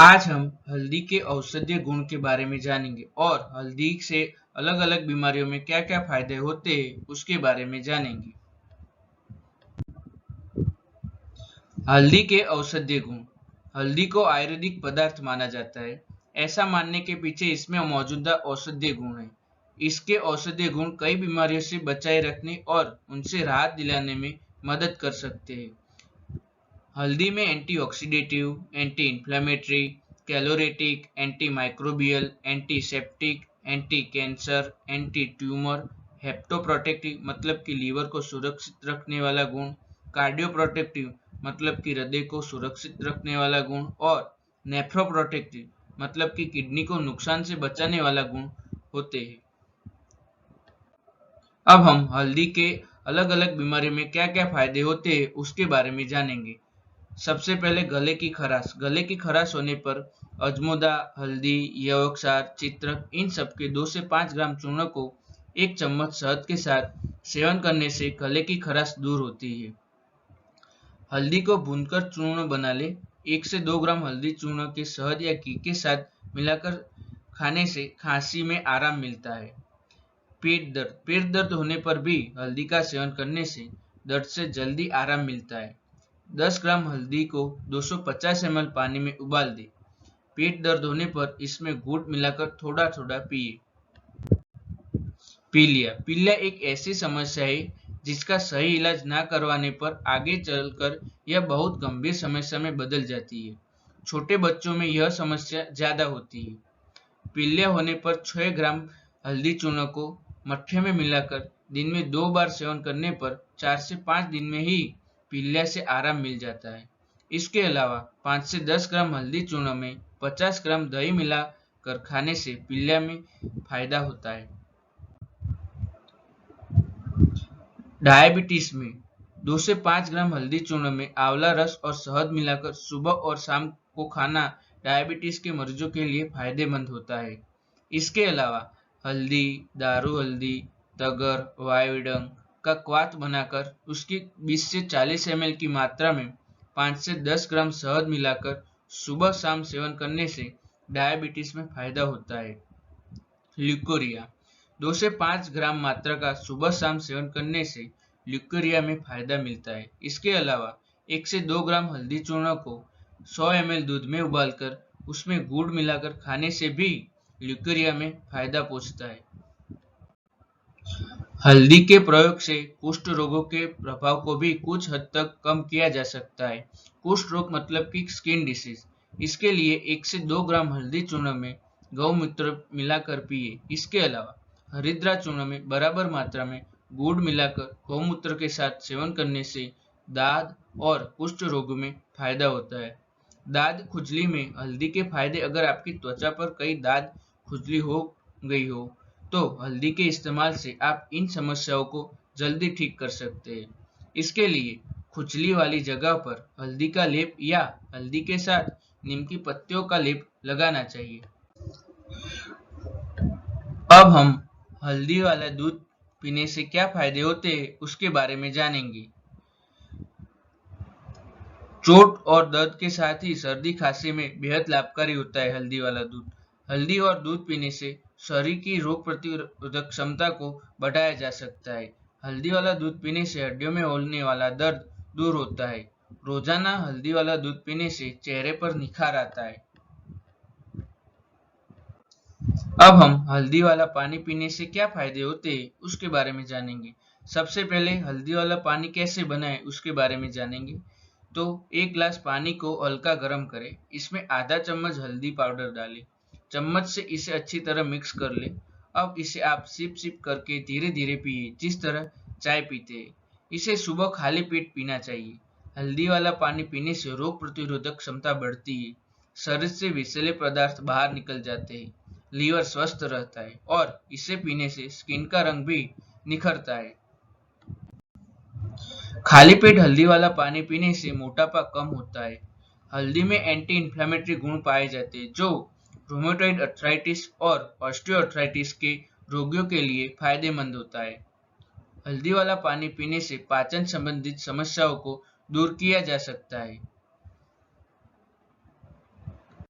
आज हम हल्दी के औषधीय गुण के बारे में जानेंगे और हल्दी से अलग अलग बीमारियों में क्या क्या फायदे होते हैं उसके बारे में जानेंगे। हल्दी के औषधीय गुण। हल्दी को आयुर्वेदिक पदार्थ माना जाता है। ऐसा मानने के पीछे इसमें मौजूदा औषधीय गुण है। इसके औषधीय गुण कई बीमारियों से बचाए रखने और उनसे राहत दिलाने में मदद कर सकते हैं। हल्दी में antioxidative, anti inflammatory, choleretic, anti microbial, antiseptic, anti cancer, anti tumour, hepatoprotective मतलब कि लीवर को सुरक्षित रखने वाला गुण, कार्डियोप्रोटेक्टिव मतलब कि हृदय को सुरक्षित रखने वाला गुण और नेफ्रोप्रोटेक्टिव मतलब कि किडनी को नुकसान से बचाने वाला गुण होते हैं। अब हम हल्दी के अलग अलग बीमारियों में क्या क्या फायदे होते हैं उसके बारे में जानेंगे। सबसे पहले गले की खराश। गले की खराश होने पर अजमोदा, हल्दी, यवक्षार, चित्रक इन सब के 2 से 5 ग्राम चूर्ण को 1 चम्मच शहद के साथ सेवन करने से गले की खराश दूर होती है। हल्दी को भूनकर चूर्ण बना ले। 1 से 2 ग्राम हल्दी चूर्ण के शहद या घी के साथ मिलाकर खाने से खांसी में आराम मिलता है। पेट दर्द होने पर भी हल्दी का सेवन करने से दर्द से जल्दी आराम मिलता है। 10 ग्राम हल्दी को 250 ml पानी में उबाल दें। पेट दर्द होने पर इसमें गुड़ मिलाकर थोड़ा थोड़ा पिए। पीलिया। पीलिया एक ऐसी समस्या है जिसका सही इलाज न करवाने पर आगे चलकर यह बहुत गंभीर समस्या में बदल जाती है। छोटे बच्चों में यह समस्या ज्यादा होती है। पीलिया होने पर 6 ग्राम हल्दी चूर्ण को मट्ठे में मिलाकर दिन में 2 बार सेवन करने पर 4 से 5 दिन में ही पीलिया से आराम मिल जाता है। इसके अलावा 5 से 10 ग्राम हल्दी चूर्ण में 50 ग्राम दही मिलाकर खाने से पीलिया में फायदा होता है। डायबिटीज में 2 से 5 ग्राम हल्दी चूर्ण में आंवला रस और शहद मिलाकर सुबह और शाम को खाना डायबिटीज के मरीजों के लिए फायदेमंद होता है। इसके अलावा हल्दी, दारू हल्दी, तगर, वायुडंग का क्वाथ बनाकर उसकी 20 से 40 ml की मात्रा में 5 से 10 ग्राम शहद मिलाकर सुबह शाम सेवन करने से डायबिटीज में फायदा होता है। ल्यूकोरिया 2 से 5 ग्राम मात्रा का सुबह शाम सेवन करने से ल्यूकोरिया में फायदा मिलता है। इसके अलावा 1 से 2 ग्राम हल्दी चूर्ण को 100 ml दूध में उबालकर उसमें गुड़ मिलाकर खाने से भी ल्यूकोरिया में फायदा पहुंचता है। हल्दी के प्रयोग से कुष्ठ रोगों के प्रभाव को भी कुछ हद तक कम किया जा सकता है। कुष्ठ रोग मतलब कि स्किन डिसीज। इसके लिए 1 से 2 ग्राम हल्दी चूर्ण में गौमूत्र मिलाकर पिए। इसके अलावा हरिद्रा चूर्ण में बराबर मात्रा में गुड़ मिलाकर गौमूत्र के साथ सेवन करने से दाद और कुष्ठ रोगों में फायदा होता है। दाद खुजली में हल्दी के फायदे। अगर आपकी त्वचा पर कई दाद खुजली हो गई हो तो हल्दी के इस्तेमाल से आप इन समस्याओं को जल्दी ठीक कर सकते हैं। इसके लिए खुजली वाली जगह पर हल्दी का लेप या हल्दी के साथ नीम की पत्तियों का लेप लगाना चाहिए। अब हम हल्दी वाला दूध पीने से क्या फायदे होते हैं उसके बारे में जानेंगे। चोट और दर्द के साथ ही सर्दी खांसी में बेहद लाभकारी होता है हल्दी वाला दूध। हल्दी और दूध पीने से शरीर की रोग प्रतिरोधक क्षमता को बढ़ाया जा सकता है। हल्दी वाला दूध पीने से हड्डियों में होने वाला दर्द दूर होता है। रोजाना हल्दी वाला दूध पीने से चेहरे पर निखार आता है। अब हम हल्दी वाला पानी पीने से क्या फायदे होते हैं उसके बारे में जानेंगे। सबसे पहले हल्दी वाला पानी कैसे बनाएं उसके बारे में जानेंगे। तो 1 गिलास पानी को हल्का गर्म करें। इसमें आधा चम्मच हल्दी पाउडर डालें। चम्मच से इसे अच्छी तरह मिक्स कर लें। अब इसे आप सिप सिप करके धीरे धीरे पिए जिस तरह चाय पीते हैं। इसे सुबह खाली पेट पीना चाहिए। हल्दी वाला पानी पीने से रोग प्रतिरोधक क्षमता बढ़ती है। शरीर से विषैले पदार्थ बाहर निकल जाते हैं। लीवर स्वस्थ रहता है और इसे पीने से स्किन का रंग भी निखरता है। खाली पेट हल्दी वाला पानी पीने से मोटापा कम होता है। हल्दी में एंटी इन्फ्लेमेटरी गुण पाए जाते हैं जो रूमेटॉइड अर्थराइटिस और ऑस्टियोआर्थराइटिस के रोगियों के लिए फायदेमंद होता है। हल्दी वाला पानी पीने से पाचन संबंधित समस्याओं को दूर किया जा सकता है।